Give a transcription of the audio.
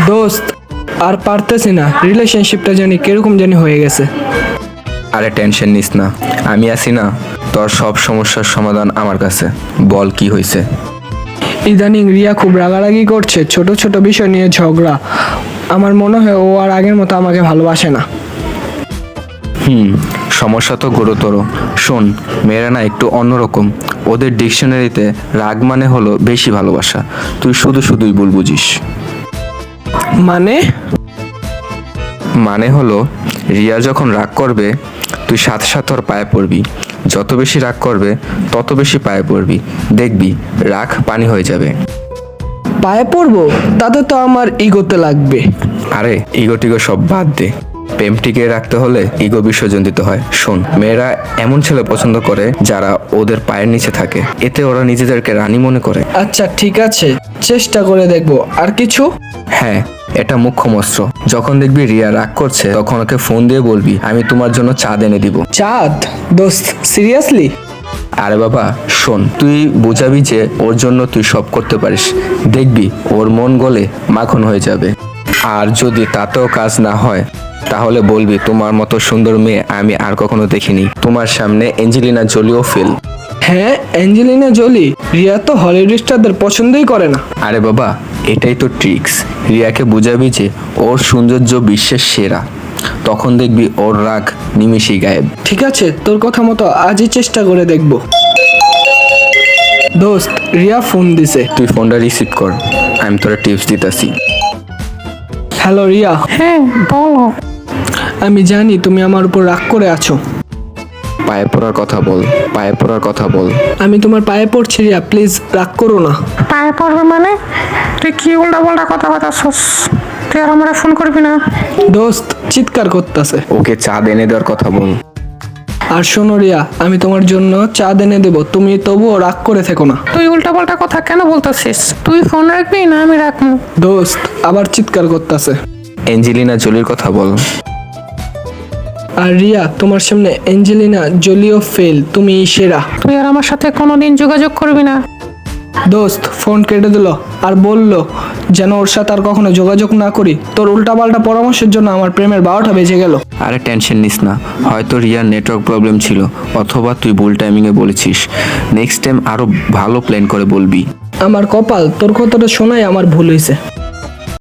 দোস্ত আর পারতেছি না, রিলেশনশিপটা জানি কিরকম জানি হয়ে গেছে। আরে টেনশন নিস না, আমি আছি না। তোর সব সমস্যার সমাধান আমার কাছে। বল কি হয়েছে? ইদানিং রিয়া খুব রাগারাগি করছে, ছোট ছোট বিষয় নিয়ে ঝগড়া। আমার মনে হয় ও আর আগের মতো আমাকে ভালোবাসে না। সমস্যা তো গুরুতর। শোন, মেয়েরা না একটু অন্যরকম। ওদের ডিকশনারিতে রাগ মানে হলো বেশি ভালোবাসা। তুই শুধু শুধুই ভুল বুঝিস। মানে? মানে হলো রিয়া যখন রাগ করবে তুই সাথে সাথে ওর পায়ে পড়বি। যত বেশি রাগ করবে তত বেশি পায়ে পড়বি। দেখবি রাগ পানি হয়ে যাবে। পায়ে পড়বো? তাতে তো আমার ইগোতে লাগবে। আরে ইগো টিগো সব বাদ দে। প্রেম টিকিয়ে রাখতে হলে ইগো বিসর্জন দিতে হয়। শোন, মেয়েরা এমন ছেলে পছন্দ করে যারা ওদের পায়ের নিচে থাকে। এতে ওরা নিজেদেরকে রানী মনে করে। আচ্ছা ঠিক আছে, চেষ্টা করে দেখবো। আর কিছু? হ্যাঁ, এটা মুখ্য অস্ত্র। যখন দেখবি রিয়া রাগ করছে তখন ওকে ফোন দিয়ে বলবি, আমি তোমার জন্য চাঁদ এনে দিব। চাঁদ? দোস্ত সিরিয়াসলি? আরে বাবা শোন, তুই বুঝাবি যে ওর জন্য তুই সব করতে পারিস। দেখবি ওর মন গলে মাখন হয়ে যাবে। আর যদি তাতেও কাজ না হয় তাহলে বলবি, তোমার মতো সুন্দর মেয়ে আমি আর কখনো দেখিনি। তোমার সামনে অ্যাঞ্জেলিনা জোলিও ফেল। হ্যাঁ, অ্যাঞ্জেলিনা জোলি? রিয়া তো হলিউড স্টারদের পছন্দই করে না। আরে বাবা, এটাই তো ট্রিক্স। রিয়াকে বুঝাবি যে ওর সৌন্দর্য বিশ্বের সেরা। তখন দেখবি ওর রাগ নিমেষেই গায়েব। ঠিক আছে, তোর কথা মতো আজই চেষ্টা করে দেখবো। দোস্ত, রিয়া ফোন দিছে। তুই ফোনটা রিসিভ কর, আমি তোরা টিপস দিতেছি। হ্যালো রিয়া। হ্যাঁ বলো। আমি জানি তুমি আমার উপর রাগ করে আছো। পায়ে পড়ার কথা বল, পায়ে পড়ার কথা বল। আমি তোমার পায়ে পড়ছি রিয়া, প্লিজ রাগ করো না। পায়ে পড়বে মানে? তুই কি উল্টা পাল্টা কথা বলছিস? তুই আর আমরা ফোন করবি না? দোস্ত চিৎকার করতেছে। ওকে চাঁদ এনে দেওয়ার কথা বল। আর শোনো রিয়া, আমি তোমার জন্য চাঁদ এনে দেবো, তুমি তবুও রাগ করে থেকো না। তুই উল্টা পাল্টা কথা কেন বলতেছিস? তুই ফোন রাখবি না আমি রাখবো? দোস্ত আবার চিৎকার করতেছে। অ্যাঞ্জেলিনা জোলির কথা বল। আর রিয়া, তোমার সামনে অ্যাঞ্জেলিনা জোলিও ফেল, তুমি সেরা। তুই আর আমার সাথে কোনোদিন যোগাযোগ করবি না। দোস্ত ফোন কেটে দিল আর বলল যেন ওর সাথে আর কখনো যোগাযোগ না করি। তোর উল্টাপাল্টা পরামর্শের জন্য আমার প্রেমের 12টা বেজে গেল। আরে টেনশন নিস না, হয়তো রিয়ার নেটওয়ার্ক প্রবলেম ছিল, অথবা তুই ভুল টাইমিংয়ে বলেছিস। নেক্সট টাইম আরো ভালো প্ল্যান করে বলবি। আমার কপাল, তোর কথাটা শোনাই আমার ভুল হয়েছে।